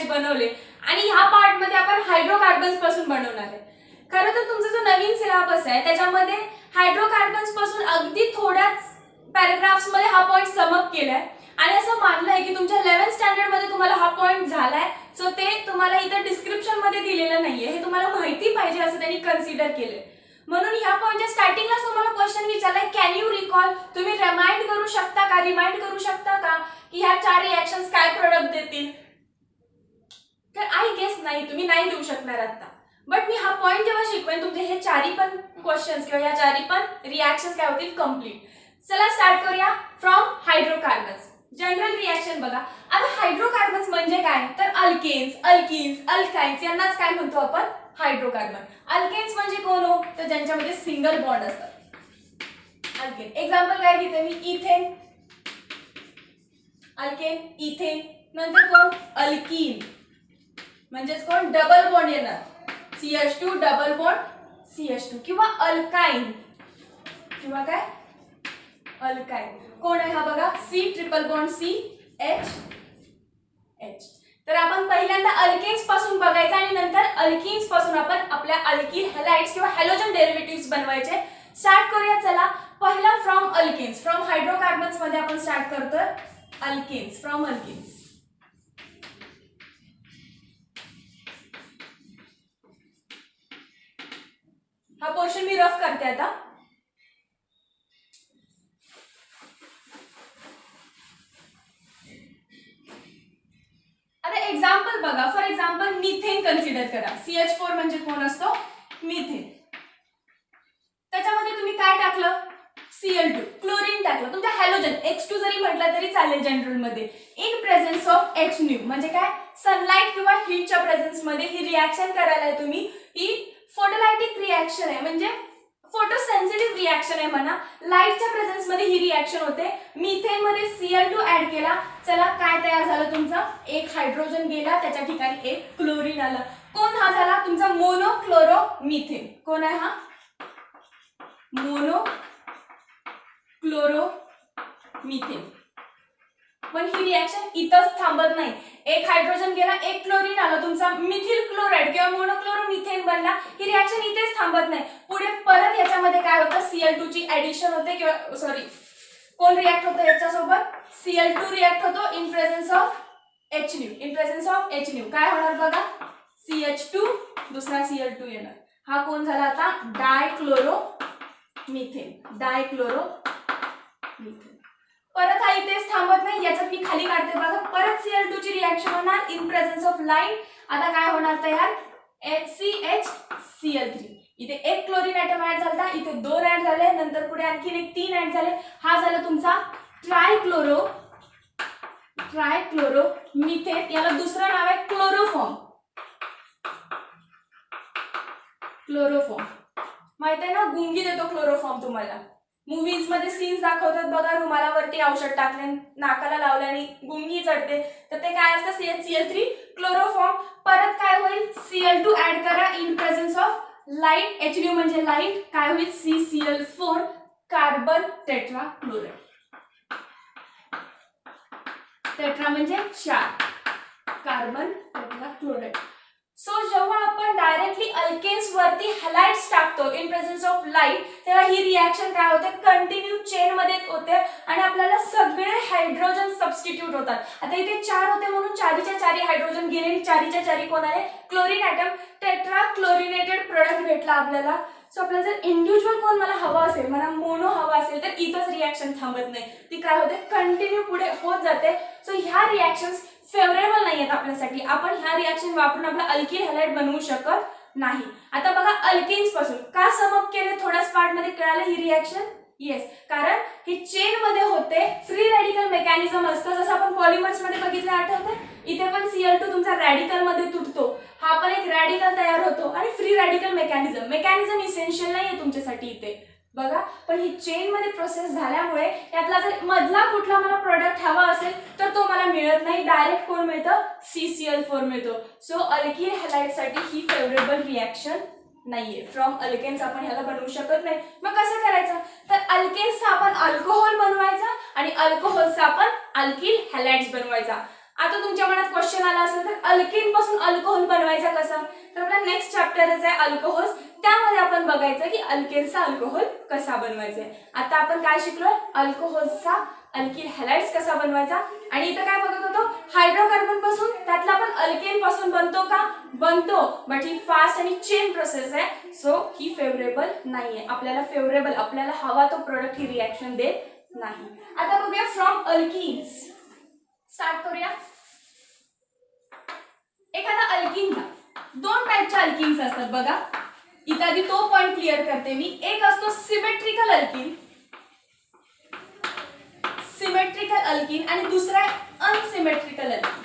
बनवले आणि ह्या पार्ट मध्ये आपण हायड्रोकार्बन्स पासून बनवणार आहे. खरं तर तुमचा जो नवीन सिलेबस आहे त्याच्यामध्ये हायड्रोकार्बन्स पासून अगदी थोड्याच पॅराग्राफ्स मध्ये हा पॉइंट समअप केलाय आणि असं मानलंय की तुमच्या 11th स्टँडर्ड मध्ये तुम्हाला हा पॉइंट झालाय. सो ते तुम्हाला इथं डिस्क्रिप्शन मध्ये दिलेलं नाहीये, हे तुम्हाला माहिती पाहिजे असं त्यांनी कन्सिडर केलंय. म्हणून ह्या पॉइंटच्या स्टार्टिंगलाच तुम्हाला क्वेश्चन विचारलाय, कॅन यू रिकॉल, तुम्ही रिमाइंड करू शकता का, रिमाइंड करू शकता का की ह्या 4 रिएक्शन्स काय प्रोडक्ट देतील. तर आय गेस नाही, तुम्ही नाही देऊ शकणार आता. बट मी हा पॉइंट जेव्हा शिकवेन तुमचे हे 4 पण क्वेश्चन्स किंवा या 4 पण रिएक्शन्स काय होतील कम्प्लीट. चला स्टार्ट करूया फ्रॉम हायड्रोकार्बन्स. जनरल रिएक्शन बघा. आता हायड्रोकार्बन्स म्हणजे काय तर अल्केन्स, अल्किन्स, अल्काइन्स यांनाच काय म्हणतो आपण हायड्रोकार्बन. अल्केन्स म्हणजे कोण हो तर ज्यांच्यामध्ये सिंगल बॉन्ड असतात. अल्केन एक्झाम्पल काय घेते मी, इथेन, अल्केन, इथेन. नंतर कोण अल्कीन म्हणजेच कोण डबल बॉन्ड येणार, CH2 डबल बॉन्ड CH2 किंवा अल्काइन किंवा काय अल्काइन. कोण आहे हा बघा, C triple bond C H H. तर आपण पहिल्यांदा अल्केन्स पासून बघायचं आणि नंतर अल्किन्स पासून आपण आपल्या अल्किल हॅलाइड्स किंवा हॅलोजन डेरिव्हेटिव्हज बनवायचे. स्टार्ट करूया चला. पहिला फ्रॉम अल्केन्स, फ्रॉम हायड्रोकार्बन्स मध्ये आपण स्टार्ट करतोय अल्केन्स, फ्रॉम अल्केन्स. हा पोर्शन मी रफ करते आता. आता एक्झाम्पल बघा, फॉर एक्झाम्पल मिथेन कन्सिडर करा. CH4 म्हणजे कोण असतो मिथेन. त्याच्यामध्ये तुम्ही काय टाकलं Cl2, क्लोरीन टाकलं. तुमच्या हॅलोजन H2 जरी म्हटलं तरी चालेल जनरल मध्ये. इन प्रेझेन्स ऑफ H म्हणजे काय सनलाइट किंवा हीटच्या प्रेझेन्स मध्ये ही रिएक्शन करायला आहे तुम्ही. ही फोटोलायटिक रिएक्शन आहे म्हणजे फोटोसेन्सिटिव्ह रिएक्शन आहे म्हणा. लाईटच्या प्रेझेन्स मध्ये ही रिएक्शन होते. मिथेन मध्ये Cl2 ऍड केला. चला काय तयार झालं तुमचं, एक हायड्रोजन गेला त्याच्या ठिकाणी एक क्लोरीन आलं. कोण हा झाला तुमचा मोनोक्लोरो मिथेन. कोण आहे हा मोनो क्लोरो मिथेन. पण ही रिएक्शन इथंच थांबत नाही. एक हायड्रोजन गेला एक क्लोरीन आला, तुमचा मिथिल क्लोराइड किंवा मोनोक्लोरो मिथेन बनला. ही रिएक्शन इथेच थांबत नाही. पुढे परत याच्यामध्ये काय होतं Cl2 ची ऍडिशन होते किंवा सॉरी कोण रिएक्ट होतं याच्यासोबत Cl2 रिएक्ट होतो in presence of H. In presence of H काय होणार बघा CH2 दुसरा Cl2 येणार. हा कोण झाला आता डायक्लोरो मिथेन, डायक्लोरो मिथेन. परत हा इथेच थांबत नाही. याच्यात मी खाली काढते बघा. परत Cl2 ची रिएक्शन होणार इन प्रेझेन्स ऑफ लाईट. आता काय होणार तयार HCHCl3. इथे एक क्लोरीन ऍटम ऍड झाला, इथे 2 ऍड झाले, नंतर पुढे आणखीन एक 3 ऍड झाले. हा झाला तुमचा ट्रायक्लोरो मिथेन. याला दुसरं नाव आहे क्लोरोफॉर्म. क्लोरोफॉर्म माहित आहे ना, गुंगी देतो क्लोरोफॉर्म तुम्हाला. मूवीज मध्ये सीन्स दाखवतात बघा, रुमालावरती औषध टाकले नाकाला लावले आणि गुंगी चढते, तर ते काय असतं CH3 क्लोरोफॉर्म. परत काय होईल Cl2 ऍड करा in presence of light. H म्हणजे लाईट, काय होईल CCl4 carbon tetra chloride. Tetra म्हणजे 4 कार्बन टेट्रा क्लोराइड. सो जेव्हा आपण डायरेक्टली अल्केन्स वरती हॅलाइड्स टाकतो इन प्रेझेन्स ऑफ लाईट, तेव्हा ही रिएक्शन काय होते कंटिन्यू चेन मध्ये होते आणि आपल्याला सगळे हायड्रोजन सबस्टिट्यूट होतात. आता इथे 4 होते म्हणून 4च्या 4 हायड्रोजन गेले आणि 4च्या 4 कोण आले chlorine atom. Tetra chlorinated product भेटला आपल्याला. सो आपल्याला जर इंडिव्हिज्युअल कोण मला हवा असेल, मला मोनो हवा असेल, तर इथंच रिएक्शन थांबत नाही, ती काय होते कंटिन्यू पुढे होत जाते. सो ह्या रिएक्शन्स फेवरेबल नाही आहेत आपल्यासाठी. आपण ह्या रिएक्शन वापरून आपला अल्किल हॅलाइड बनवू शकत नाही. आता बघा अल्केन्स पासून का समअप केले थोड्याच पार्ट मध्ये कळालं ही रिएक्शन. येस, कारण ही चेन मध्ये होते, फ्री रॅडिकल मेकॅनिझम असतं जसं आपण पॉलिमर्स मध्ये बघितलं आठवतंय. इथे पण Cl2 तुमचा रॅडिकल मध्ये तुटतो, हा पण एक रॅडिकल तयार होतो आणि फ्री रॅडिकल मेकॅनिझम इसेन्शियल नाहीये तुमच्यासाठी इथे बघा. पण ही चेन मध्ये प्रोसेस झाल्यामुळे यातला जर मधला कुठला मला प्रोडक्ट हवा असेल तर तो मला मिळत नाही, डायरेक्ट कोण मिळतं CCl4 मिळतो. सो अल्किल हॅलाइड साठी ही फेवरेबल रिएक्शन नाहीये. फ्रॉम अल्केन्स आपण ह्याला बनवू शकत नाही. मग कसं करायचं तर अल्केन्सचा आपण अल्कोहोल बनवायचा आणि अल्कोहोलचा आपण अल्किल हॅलाइड्स बनवायचा. आता तुमच्या मनात क्वेश्चन आला असेल तर अल्केन पासून अल्कोहोल बनवायचा कसा, तर आपला नेक्स्ट चॅप्टरच आहे अल्कोहोल्स, त्यामध्ये आपण बघायचं की अल्केनचा अल्कोहोल कसा बनवायचा आहे. आता आपण काय शिकलोय, अल्कोहोल्सचा अल्किल हॅलाइड्स कसा बनवायचा. आणि इथं काय बघत होतो, हायड्रोकार्बन पासून त्यातला आपण अल्केन पासून बनतो का, बनतो, बट ही फास्ट आणि चेन प्रोसेस आहे, सो ही फेवरेबल नाहीये. आपल्याला फेवरेबल, आपल्याला हवा तो प्रोडक्ट ही रिएक्शन देत नाही. आता बघूया फ्रॉम अल्किन्स, स्टार्ट करूया. एखादा अल्किनला दोन टाइपच्या अल्किन्स असतात बघा. इथं आधी तो पॉइंट क्लिअर करते मी. एक असतो सिमेट्रिकल अल्किन, सिमेट्रिकल अल्किन, आणि दुसरा आहे अनसिमेट्रिकल अल्किन.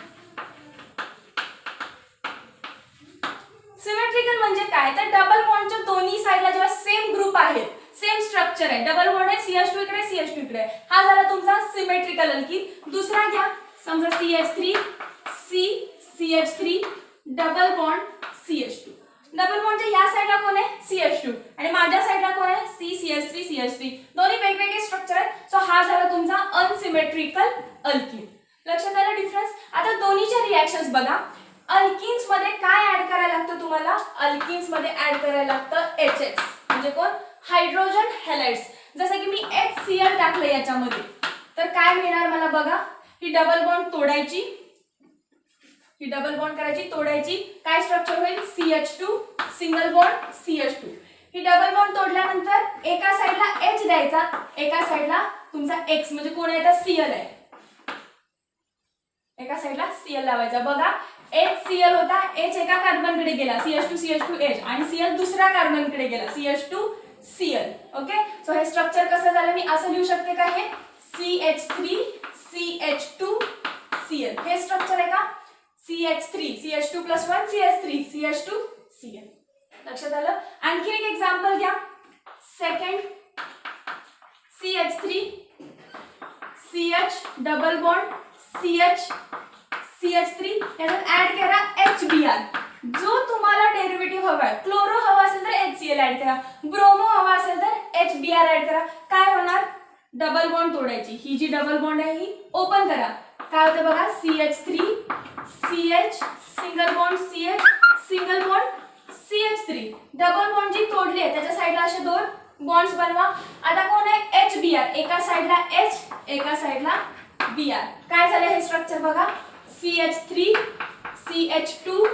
सिमेट्रिकल म्हणजे काय, तर डबल बॉन्डच्या दोन्ही साइडला जेव्हा सेम ग्रुप आहेत, सेम स्ट्रक्चर आहे, डबल बॉन्ड आहे, CH2 इकडे CH2 इकडे, हा झाला तुमचा सिमेट्रिकल अल्किन. दुसरा घ्या, समजा CH3 C CH3 double bond CH2. Double बॉन्डच्या या साइडला कोण आहे, CH2, आणि माझ्या साइडला कोण आहे, CH3 CH3, दोन्ही वेगवेगळे स्ट्रक्चर आहेत, सो हा झाला तुमचा अनसिमेट्रिकल अल्किन. लक्षात आलं डिफरन्स. आता दोन्हीचे रिएक्शन्स बघा. अल्किन्स मध्ये काय ऍड करायला लागतं तुम्हाला, अल्किन्स मध्ये ऍड करायला लागतं HX, म्हणजे कोण, हायड्रोजन हॅलाइड्स. जसं की मी HCl टाकलं याच्यामध्ये, तर काय मिळणार मला बघा, ही डबल बॉन्ड तोडायची, ही डबल बॉन्ड करायची, तोडायची, काय स्ट्रक्चर होईल, CH2 सिंगल बॉन्ड CH2. ही डबल बॉन्ड तोडल्यानंतर एका साइडला H द्यायचा, एका साइडला तुमचा X, म्हणजे कोण आहे, तर Cl आहे, एका साइडला Cl लावायचा. बघा HCl होता, H एका कार्बनकडे गेला, CH2 CH2 H, आणि Cl दुसऱ्या कार्बनकडे गेला, CH2 Cl. ओके, सो हे स्ट्रक्चर कसं झालं, मी असं लिहू शकते का, हे CH3 CH2 Cl, हे स्ट्रक्चर आहे का, CH3 CH2 + 1 CH3 CH2 Cl. लक्षात आलं. आणखी एक एक्झाम्पल घ्या. Second CH3 CH double bond CH CH3, याच्यात ऍड करा HBr. जो तुम्हाला डेरिव्हेटिव्ह हवा आहे, क्लोरो हवा असेल तर HCl ऍड करा, ब्रोमो हवा असेल तर HBr ऍड करा. काय होणार, डबल बॉन्ड तोडायची, ही जी डबल बॉन्ड आहे ही ओपन करा, काय होतं बघा, CH3 CH single bond CH single bond CH3. Double bond जी तोडली आहे त्याच्या साइडला असे दोन बॉन्ड्स बनवा. आता कोण आहे, HBr, एका साइडला H एका साइडला Br. काय झालं हे स्ट्रक्चर बघा, CH3 CH2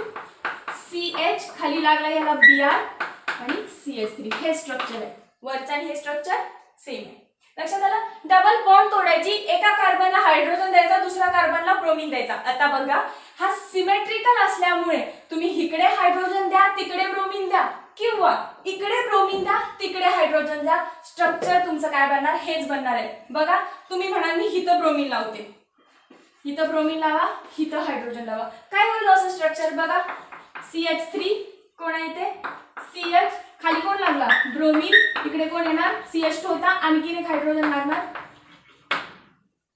CH, खाली लागला याला Br आणि CH3, हे स्ट्रक्चर आहे वरचं, आणि हे स्ट्रक्चर सेम आहे. लक्षात आलं. डबल बॉन्ड तोडायची, एका कार्बनला हायड्रोजन द्यायचा, दुसऱ्या कार्बनला ब्रोमीन द्यायचा. आता बघा, हा सिमेट्रिकल असल्यामुळे तुम्ही इकडे हायड्रोजन द्या, तिकडे ब्रोमीन द्या, किंवा इकडे ब्रोमीन द्या, तिकडे हायड्रोजन द्या, स्ट्रक्चर तुमचं काय बनणार, हेच बनणार आहे. बघा, तुम्ही म्हणाल मी हिथं ब्रोमीन लावते, हिथं ब्रोमीन लावा, हिथं हायड्रोजन लावा, काय होईल असं स्ट्रक्चर बघा. CH3 कोण आहे इथे, CH, खाली कोण लागला, ब्रोमीन, इकडे कोण येणार, CH2 होता, आणखीन एक हायड्रोजन लागणार.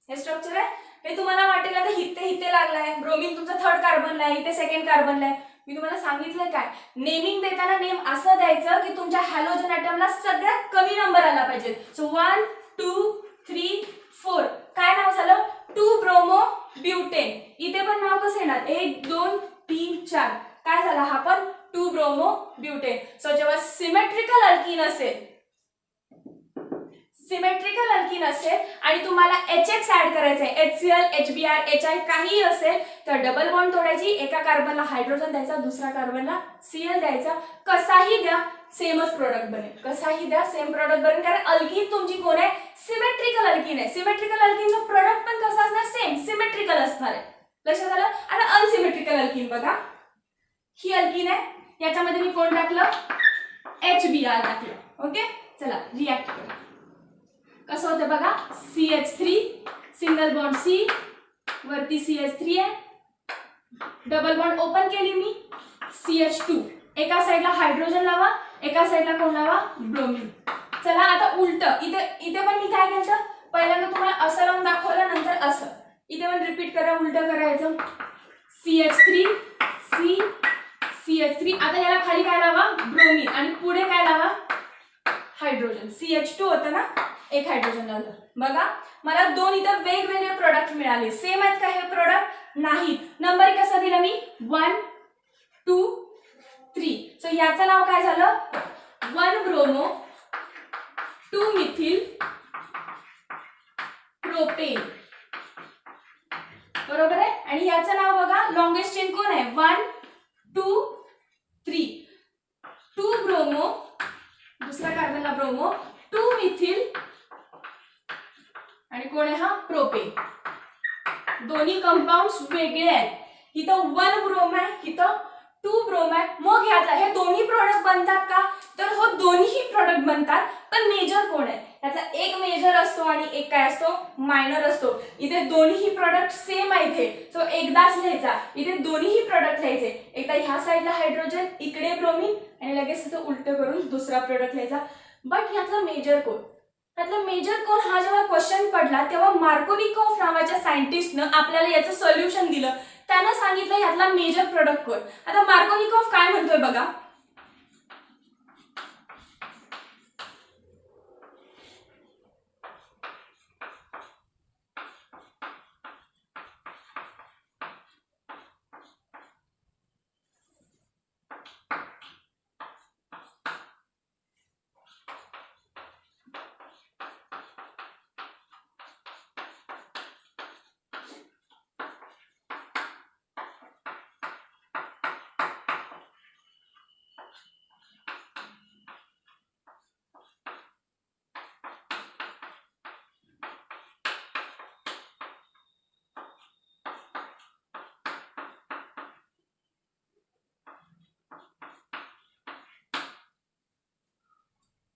हे स्ट्रक्चर आहे. हे तुम्हाला वाटेल आता इथे लागलाय, ब्रोमीन तुमचा थर्ड कार्बनला आहे, इथे सेकंड कार्बनला आहे. मी तुम्हाला सांगितलंय काय, नेमिंग देताना नेम असं द्यायचं की तुमच्या हॅलोजन ॲटमला सगळ्यात कमी नंबर आला पाहिजे. सो 1 2 3 4, काय नाव झालं, 2 ब्रोमो ब्युटेन. इथे पण नाव कसं येणार, 1 2 3 4, काय झाला हा पण 2 ब्रोमो ब्युटेन. सो जेव्हा सिमेट्रिकल अल्किन असेल, सिमेट्रिकल अल्किन असेल आणि तुम्हाला HX ऍड करायचं आहे, HCl HBr HI काहीही असेल, तर डबल बॉन्ड तोडायची, एका कार्बनला हायड्रोजन द्यायचा, दुसऱ्या कार्बनला Cl द्यायचा. कसाही द्या सेमच प्रोडक्ट बनेल, कसाही द्या सेम प्रोडक्ट बनेल, कारण अल्किन तुमची कोण आहे, सिमेट्रिकल अल्किन आहे. सिमेट्रिकल अल्किनचं प्रोडक्ट पण कसं असणार, सेम सिमेट्रिकल असणार आहे. लक्षात आलं. आता अनसिमेट्रिकल अल्किन बघा, ही अल्किन आहे, याच्यामध्ये मी कोण टाकलं, HBr टाकलं. ओके, चला रिॲक्ट करा. कसं होतं बघा, CH3 सिंगल बॉन्ड C, वरती CH3 आहे, डबल बॉन्ड ओपन केली मी, CH2, एका साइडला हायड्रोजन लावा, एका साइडला कोण लावा, ब्रोमीन. चला आता उलट, इथे पण मी काय केलं, पहिल्यांदा तुम्हाला असं लावून दाखवलं, नंतर असं. इथे पण रिपीट करा, उलट करायचं, CH3 C CH3. आता याला खाली काय लावा, ब्रोमीन, आणि पुढे काय लावा, हायड्रोजन. CH2 होतं ना, एक हायड्रोजन लावलं. बघा, मला दोन इथं वेगवेगळे प्रोडक्ट मिळाले. सेम आहेत का हे प्रोडक्ट, नाही. नंबर कसा दिला मी 1 2 3. सो याचं नाव काय झालं 1 ब्रोमो 2 मिथिल प्रोपेन. बरोबर आहे. आणि याचं नाव बघा लॉंगेस्ट चेन कोण आहे 1 2 3. 2 ब्रोमो दुसऱ्या कार्बनला ब्रोमो 2 मिथिल आणि कोण आहे हा प्रोपेन. दोन्ही कंपाऊंड्स वेगळे आहेत. इथं 1 ब्रोम आहे इथं 2 ब्रोम आहे. मग यातला हे दोन्ही प्रोडक्ट बनतात का तर हो दोन्हीही प्रोडक्ट बनतात. पण मेजर कोण आहे यातला एक मेजर असतो आणि एक काय असतो मायनर असतो. इथे दोन्हीही प्रोडक्ट सेम आहेत सो एकदाच लिहायचा. इथे दोन्हीही प्रोडक्ट लिहायचे. एकदा ह्या साईडला हायड्रोजन इकडे ब्रोमीन आणि लगेच तिथं उलट करून दुसरा प्रोडक्ट लिहायचा. बट यातला मेजर कोण यातला मेजर कोण हा जेव्हा क्वेश्चन पडला तेव्हा मार्कोनिकॉफ नावाच्या सायंटिस्टनं आपल्याला याचं सोल्युशन दिलं. त्यानं सांगितलं यातला मेजर प्रोडक्ट कोण. आता मार्कोनिकॉफ काय म्हणतोय बघा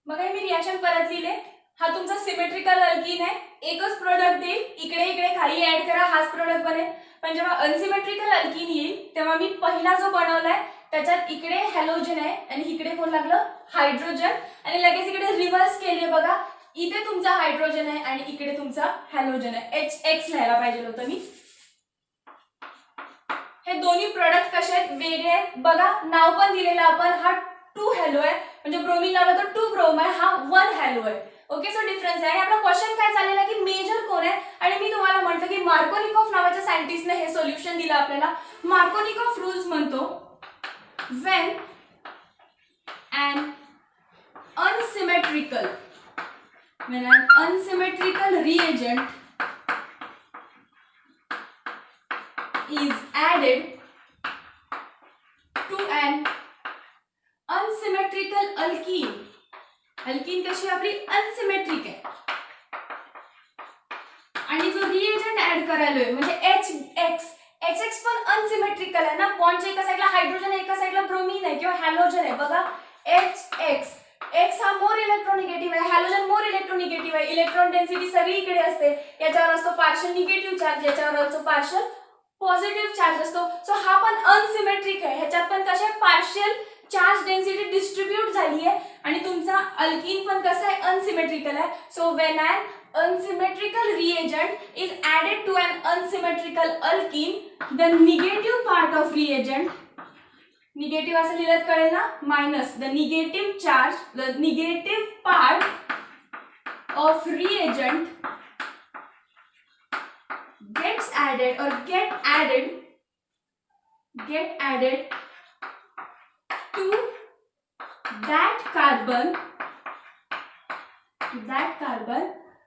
मग मी रिएक्शन परत लिहिले. हा तुमचा सिमेट्रिकल अल्कीन आहे. एकच प्रोडक्ट देईल इकडे इकडे खाली ऍड करा हाच प्रोडक्ट बनेल. पण जेव्हा अनसिमेट्रिकल अल्कीन येईल तेव्हा मी पहिला जो बनवलाय त्याच्यात इकडे हॅलोजन आहे आणि इकडे कोण लागलं हायड्रोजन आणि लगेच इकडे रिव्हर्स केले बघा. इथे तुमचा हायड्रोजन आहे आणि इकडे तुमचा हॅलोजन आहे. HX लिहायला पाहिजे होतं मी. हे दोन्ही प्रोडक्ट कसे आहेत वेगळे आहेत बघा. नाव पण दिलेलं आपण हा 2 हॅलो आहे म्हणजे ब्रोमीन लावला तर 2 ब्रोम आहे हा 1 हॅलो आहे. ओके सो डिफरन्स आहे. आणि आपला क्वेश्चन काय चाललेला की मेजर कोण आहे आणि मी तुम्हाला म्हटलं की मार्कोनिकॉफ नावाच्या सायंटिस्टने हे सोल्युशन दिलं आपल्याला. मार्कोनिकॉफ रूल्स म्हणतो when an unsymmetrical reagent is added to an unsymmetrical alkene. Alkyne कशी आपली अनसिमेट्रिक आहे आणि जो रिएजंट ऍड करायलोय म्हणजे HX पण अनसिमेट्रिकल आहे ना. बॉन्डच्या एका साईडला हायड्रोजन आहे एका साईडला ब्रोमीन आहे किंवा हॅलोजन आहे बघा. X हा मोर इलेक्ट्रोनिगेटिव्ह आहे हॅलोजन मोर इलेक्ट्रोनिगेटिव्ह आहे. इलेक्ट्रॉन डेन्सिटी सगळी इकडे असते. याच्यावर असतो पार्शियल निगेटिव्ह चार्ज याच्यावर असतो पार्शियल पॉझिटिव्ह चार्ज असतो. सो हा पण अनसिमेट्रिक आहे. ह्याच्यात पण कसे पार्शियल चार्ज डेन्सिटी डिस्ट्रीब्यूट झाली आहे आणि तुमचा अल्कीन पण कसं आहे अनसिमेट्रिकल आहे. So when an unsymmetrical reagent is added to an unsymmetrical alkene the negative part of reagent negative असं लिहिलं कळेल ना minus the negative charge the negative part of reagent gets added or get added to that carbon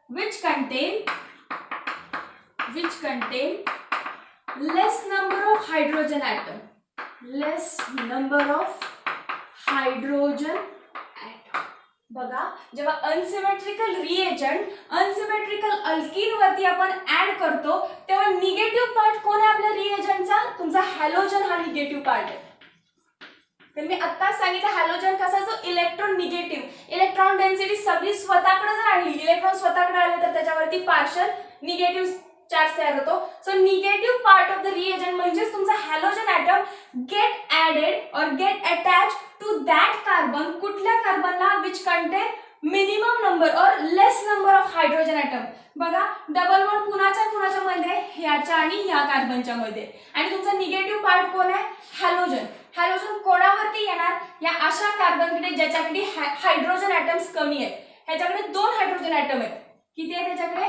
which contain less number of hydrogen atom. बघा जेव्हा unsymmetrical reagent unsymmetrical alkyne वरती आपण add करतो तेव्हा निगेटिव्ह पार्ट कोण आहे आपल्या रिएजंटचा तुमचा हॅलोजन हा निगेटिव्ह पार्ट आहे. तर मी आत्ताच सांगितलं हॅलोजन कसा जो इलेक्ट्रॉन निगेटिव्ह इलेक्ट्रॉन डेन्सिटी सगळी स्वतःकडे जर आणली इलेक्ट्रॉन स्वतःकडे आले तर त्याच्यावरती पार्शियल निगेटिव्ह चार्ज तयार होतो. So negative part of the reagent म्हणजेच तुमचा halogen atom get added or get attach to that carbon कुठल्या कार्बनला which contain minimum number or less number of hydrogen atom. बघा डबल बॉन्ड कुणाच्या मध्ये ह्याच्या आणि ह्या कार्बनच्या मध्ये आणि तुमचा निगेटिव्ह पार्ट कोण आहे हॅलोजन कोणावरती येणार या अशा कार्बनकडे ज्याच्याकडे हायड्रोजन ॲटम्स कमी आहेत. ह्याच्याकडे 2 हायड्रोजन ॲटम आहेत. किती आहे त्याच्याकडे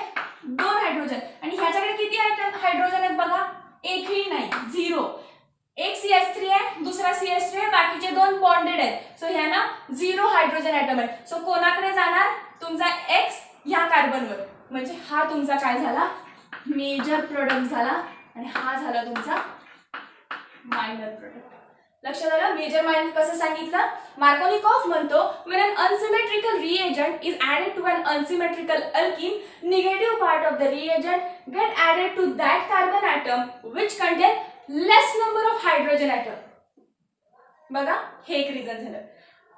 2 हायड्रोजन आणि ह्याच्याकडे किती हायड्रोजन आहेत बघा एकही तुमचा काय झाला, मेजर प्रोडक्ट झाला आणि हा झाला तुमचा मायनर प्रोडक्ट. लक्षात आलं. मेजर मायनर कसं सांगितलं, मार्कोनिकॉफ म्हणतो when an unsymmetrical reagent is added to an unsymmetrical alkene, negative part of the reagent get added to that carbon atom which contain less number of hydrogen atom. बघा हे एक reason झालं.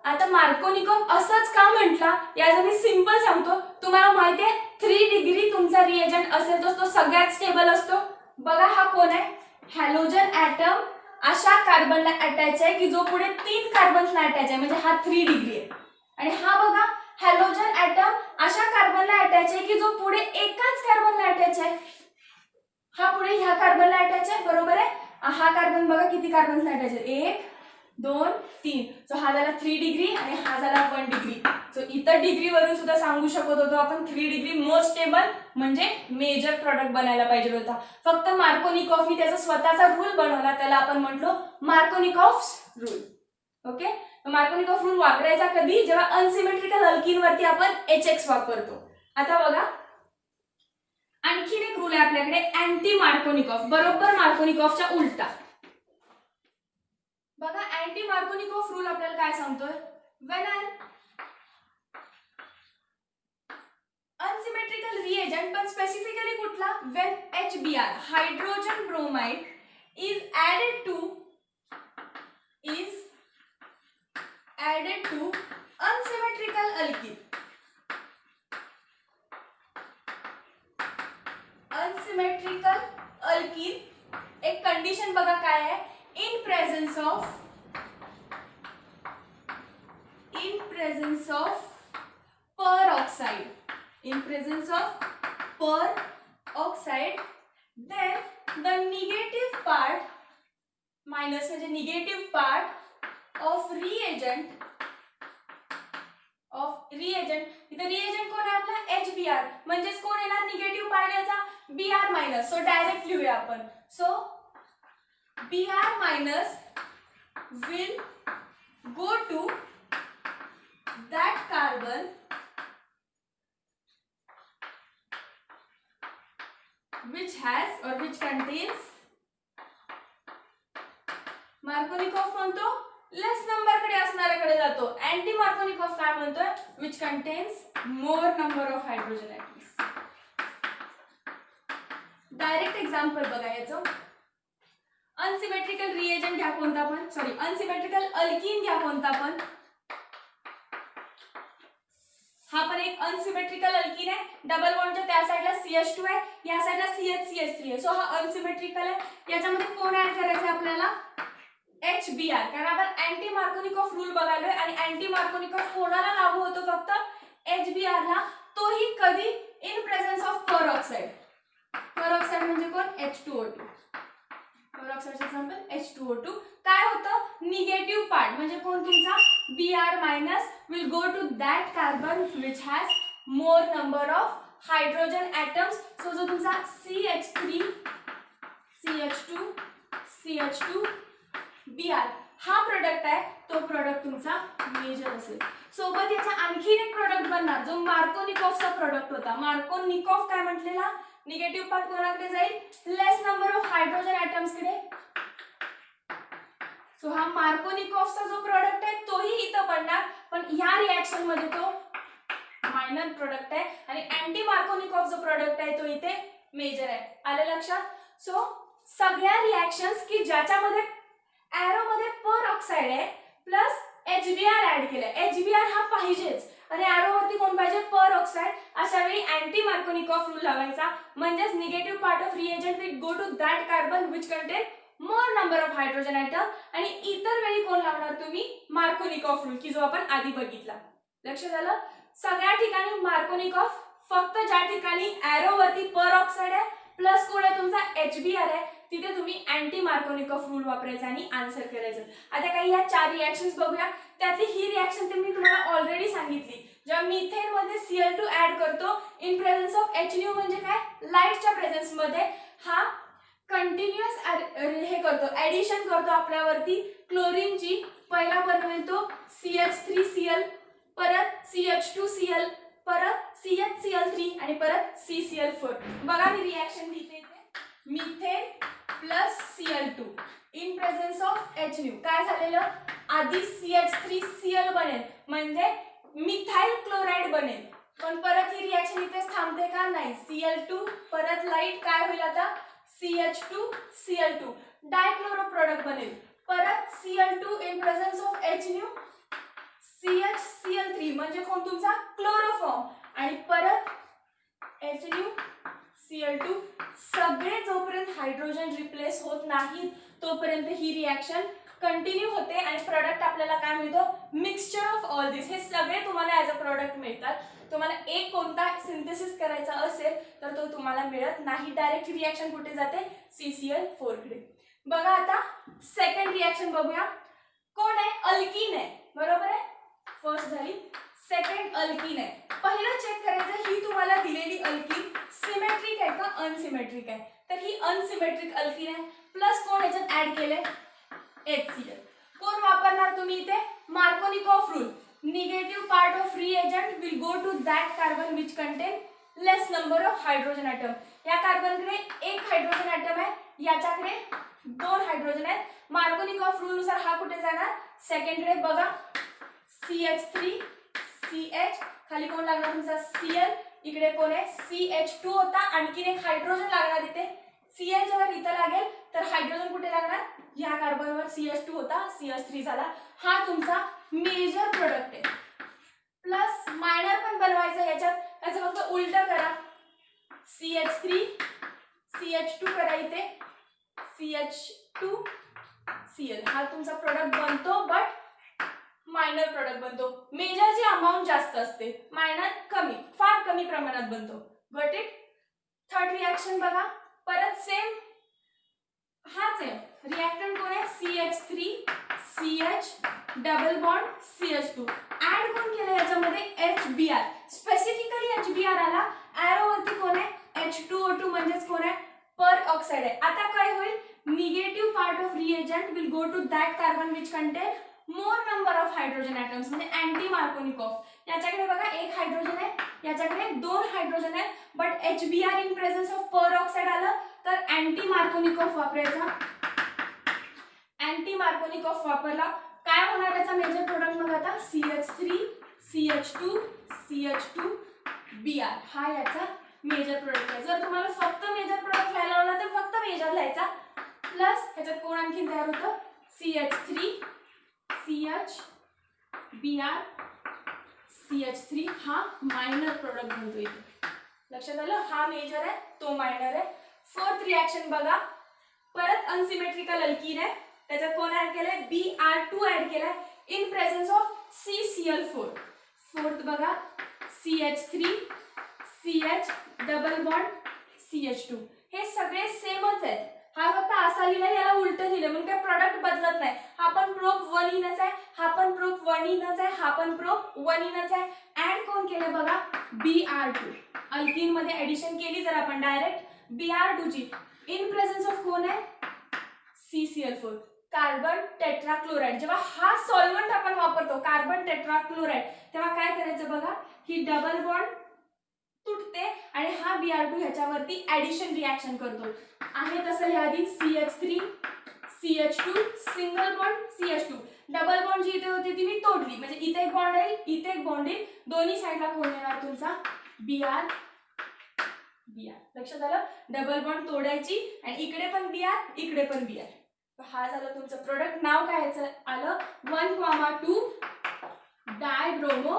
आता Markovnikov असंच का म्हटला याचं मी सिंपल सांगतो. तुम्हाला माहिती आहे 3 डिग्री तुमचा रिएजंट असेल तो सगळ्यात स्टेबल असतो. बघा हा कोण आहे, हॅलोजन ॲटम अशा कार्बनला अटॅच आहे की जो पुढे 3 कार्बन्सला अटॅच आहे, म्हणजे हा 3 डिग्री आहे. आणि हा बघा हॅलोजन ॲटम अशा कार्बनला अटॅच आहे की जो पुढे एकाच कार्बनला अटॅच आहे. हा पुढे ह्या कार्बनला अटॅच आहे, बरोबर आहे. हा कार्बन बघा किती कार्बन्सला अटॅच आहे, 1 2 3. सो हा झाला 3 डिग्री आणि हा झाला 1 डिग्री. सो इतर डिग्री वरून सुद्धा सांगू शकत होतो आपण 3 डिग्री मोस्ट स्टेबल म्हणजे मेजर प्रॉडक्ट बनायला पाहिजे होता. फक्त मार्कोनिकॉफनी त्याचा स्वतःचा रूल बनवला, त्याला आपण म्हटलो Markovnikov's rule. Okay. Markovnikov rule वापरायचा कधी, जेव्हा अनसिमेट्रिकल अल्किन वरती आपण HX वापरतो. आता बघा आणखीन एक रूल आहे आपल्याकडे, अँटी मार्कोनिकॉफ, बरोबर मार्कोनिकॉफच्या उलटा. बघा अँटी मार्कोनिकॉफ रूल आपल्याला काय सांगतोय, when an unsymmetrical reagent, पण स्पेसिफिकली कुठला, when HBr hydrogen bromide is added to unsymmetrical alkene. unsymmetrical alkene एक कंडिशन बघा काय आहे, in presence of peroxide, then the negative part minus म्हणजे negative part of reagent इथे reagent कोण आहे आपला HBr, म्हणजेच कोण येणार निगेटिव्ह पार्ट याचा Br मायनस. सो डायरेक्ट लिहूया आपण. So Br minus will go to that carbon which has or which contains, Markovnikov म्हणतो लेस नंबर कडे असणाऱ्याकडे जातो. अँटी मार्कोनिकॉफ काय म्हणतोय, which contains more number of hydrogen atoms. Direct example बघा याचं. अनसिमेट्रिकल रिएजंट घ्या कोणता पण, अनसिमेट्रिकल अल्किन घ्या कोणता पण. हा पण एक अनसिमेट्रिकल अल्किन आहे, डबल बॉन्डच्या त्या साइडला CH2 आहे, या साइडला CH3 आहे. सो हा अनसिमेट्रिकल आहे. याच्यामध्ये कोण ऍड करायचं आपल्याला, HBr, कारण आपण अँटी मार्कोनिकॉफ रूल बघालोय आणि अँटी मार्कोनिकॉफ कोणाला लागू होतो, फक्त HBr ला, तोही कधी in presence of peroxide. Peroxide म्हणजे कोण, H2O2. पेरॉक्साइडचे एक्झाम्पल H2O2. काय होतं, निगेटिव्ह पार्ट म्हणजे कोण तुमचा Br minus will go to that carbon which has more number of hydrogen atoms. So जो तुमचा CH3 CH2 CH2 Br हा प्रोडक्ट आहे, तो प्रोडक्ट तुमचा मेजर असेल. सोबत याचा आणखीन एक प्रोडक्ट बनणार जो मार्कोनिकॉफचा प्रोडक्ट होता. मार्कोनिकॉफ काय म्हटलेला, निगेटिव्ह पार्ट कोणाकडे जाईल, लेस नंबर ऑफ हायड्रोजन ॲटम्स कडे. सो हा मार्कोनिकॉफचा जो प्रोडक्ट आहे तोही इथं बनणार, पण ह्या रिएक्शन मध्ये तो मायनर प्रोडक्ट आहे आणि अँटी मार्कोनिकॉफ जो प्रोडक्ट आहे तो इथे मेजर आहे. आले लक्षात. सो सगळ्या रिएक्शन्स की ज्याच्यामध्ये एरो मध्ये पेरॉक्साइड आहे प्लस HBr ऍड केलंय, HBr हा पाहिजेच आणि एरो वरती कोण पाहिजे, पेरॉक्साइड. अशा वेळी अँटी मार्कोनिकॉफ रूल लावायचा, म्हणजेच negative part of reagent will go to that carbon which contain more number of hydrogen atom. आणि इतर वेळी कोण लावणार तुम्ही, मार्कोनिकॉफ रूल की जो आपण आधी बघितला. लक्षात आलं. सगळ्या ठिकाणी मार्कोनिकॉफ, फक्त ज्या ठिकाणी एरो वरती पेरॉक्साइड आहे प्लस कोण आहे तुमचा HBr आहे तिथे तुम्ही अँटी मार्कोनिकॉफ रूल वापरायचा आणि आन्सर करायचं. आता काही या 4 रिएक्शन्स बघूया. त्यातली ही रिएक्शन तर मी तुम्हाला ऑलरेडी सांगितली, जेव्हा मिथेन मध्ये Cl2 ऍड करतो इन प्रेझेन्स ऑफ HNO म्हणजे काय, लाईटच्या प्रेझेन्स मध्ये हा कंटिन्युअस हे करतो, ऍडिशन करतो आपल्यावरती क्लोरीनची. पहिला बनवेल तो CH3Cl, परत CH2Cl, परत CHCl3 आणि परत CCl4. बघा मी रिॲक्शन लिहिते, methane plus Cl2 in presence of HNU. काय झालेलं, आधी CH3Cl बनेल म्हणजे मिथाइल क्लोराइड बनेल, पण परत ही रिॲक्शन इथेच थांबते का, नाही. Cl2 परत लाईट काय होईल आता, CH2Cl2 डायक्लोरो प्रोडक्ट बनेल, परत Cl2 in presence of HNU CHCl3 म्हणजे कोण, तुमचा क्लोरोफॉर्म, आणि परत HNuCl2. सगळे जोपर्यंत हायड्रोजन रिप्लेस होत नाही तोपर्यंत ही रिॲक्शन कंटिन्यू होते आणि प्रोडक्ट आपल्याला काय मिळतो, मिक्सचर ऑफ ऑल दिस. हे सगळे तुम्हाला ॲज अ प्रोडक्ट मिळतात. तुम्हाला एक कोणता सिंथेसिस करायचा असेल तर तो तुम्हाला मिळत नाही. डायरेक्ट रिॲक्शन कुठे जाते, CCl4 कडे. बघा आता सेकंड रिॲक्शन बघूया. कोण आहे, अल्कीन आहे, बरोबर आहे. फर्स्ट झाली, सेकंड अल्कीन आहे. पहिलं चेक करायचं ही तुम्हाला दिलेली अल्कीन सिमेट्रिक आहे का अनसिमेट्रिक आहे. तर ही अनसिमेट्रिक अल्कीन आहे. प्लस कोण याच्यात ऍड केले, HCl. कोण वापरणार तुम्ही इथे, Markovnikov rule. Negative part of reagent will go to that carbon which contain less number of hydrogen atom. या कार्बनकडे एक हायड्रोजन ॲटम आहे, याच्याकडे 2 हायड्रोजन आहेत. मार्कोनिकॉफ रूल नुसार हा कुठे जाणार, सेकंडकडे. बघा CH3 CH, खाली कोण लागणार तुमचा Cl, इकडे कोण आहे CH2 होता, आणखीन एक हायड्रोजन लागणार इथे. Cl जेव्हा इथं लागेल तर हायड्रोजन कुठे लागणार, या कार्बनवर CH2 होता, CH3 झाला. हा तुमचा मेजर प्रोडक्ट आहे. प्लस मायनर पण बनवायचं याच्यात, त्याचं फक्त उलट करा. CH3 CH2 करा इथे, CH2 Cl. हा तुमचा प्रोडक्ट बनतो, बट मायनर प्रोडक्ट बनतो. मेजरची अमाऊंट जास्त असते, मायनर कमी, फार कमी प्रमाणात बनतो. Got it. थर्ड रिॲक्शन बघा, परत सेम हाच आहे. रिॲक्टंट कोण आहे, CH3 CH double bond CH2. Add कोण केलं याच्यामध्ये, HBr. स्पेसिफिकली HBr आला. ॲरो वरती कोण आहे, H2O2 म्हणजेच कोण आहे, पर ऑक्साइड आहे. आता काय होईल, negative part of reagent will go to that carbon which contain more number of hydrogen atoms, म्हणजे अँटी मार्कोनिकॉफ. याच्याकडे बघा एक हायड्रोजन आहे, याच्याकडे 2 हायड्रोजन आहे, but HBr in presence of peroxide आलं तर अँटी मार्कोनिकॉफ वापरायचा. अँटी मार्कोनिकॉफ वापरला, काय होणार याचा मेजर प्रोडक्ट मग आता, CH3 CH2 CH2 Br. हा याचा मेजर प्रोडक्ट आहे. जर तुम्हाला फक्त मेजर प्रोडक्ट लिहायला लावला तर फक्त मेजर लिहायचा. प्लस ह्याच्यात कोण आणखीन तयार होतं, CH3 CH Br CH3. हा मायनर प्रोडक्ट बनतो इथे. लक्षात आलं, हा मेजर आहे तो मायनर आहे. फोर्थ रिॲक्शन बघा, परत अनसिमेट्रिकल अल्कीन आहे, त्याच्यात कोण ऍड केलंय, Br2 ऍड केलाय in presence of CCl4. Fourth बघा, CH3 CH double bond CH2. हे सगळे सेमच आहेत. हा फक्त असा लिहिला, याला उलट लिहिलं म्हणून काय प्रोडक्ट बदलत नाही. हा पण प्रोप 1 इनच आहे, हा पण प्रोप 1 इनच आहे, हा पण प्रोप 1 इनच आहे. ऍड कोण केलं बघा, Br2. अल्कीन मध्ये ऍडिशन केली जर आपण डायरेक्ट Br2 ची इन प्रेझेन्स ऑफ कोण आहे, CCl4 कार्बन टेट्राक्लोराइड. जेव्हा हा सॉल्व्हंट आपण वापरतो कार्बन टेट्राक्लोराइड तेव्हा काय करायचं बघा, ही डबल बॉन्ड तुटते आणि हा Br2 ह्याच्यावरती ऍडिशन रिॲक्शन करतो. आहे तसं लिहा आधी, CH3 CH2 single bond CH2. Double bond जी इथे होती ती मी तोडली, म्हणजे इथे एक बॉन्ड राहील, इथे एक बॉन्ड येईल, दोन्ही साईडला कोण येणार तुमचा Br. लक्षात आलं, डबल बॉन्ड तोडायची आणि इकडे पण Br इकडे पण Br. हा झालं तुमचं प्रोडक्ट. नाव काय आलं, 1,2 डायब्रोमो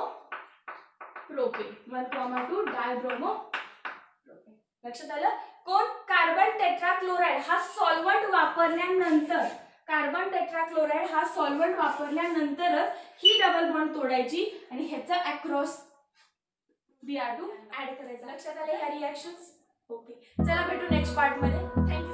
प्रोपेन. 1,2 dibromo propane. लक्षात आलं, कोण, कार्बन टेट्राक्लोराइड हा सॉल्व्हंट वापरल्यानंतर, कार्बन टेट्राक्लोराइड हा सॉल्व्हंट वापरल्यानंतरच ही डबल बॉन्ड तोडायची आणि ह्याचा अक्रॉस Br2 ऍड करायचा. लक्षात आलं ह्या रिॲक्शन्स. ओके, चला भेटू नेक्स्ट पार्ट मध्ये. थँक्यू.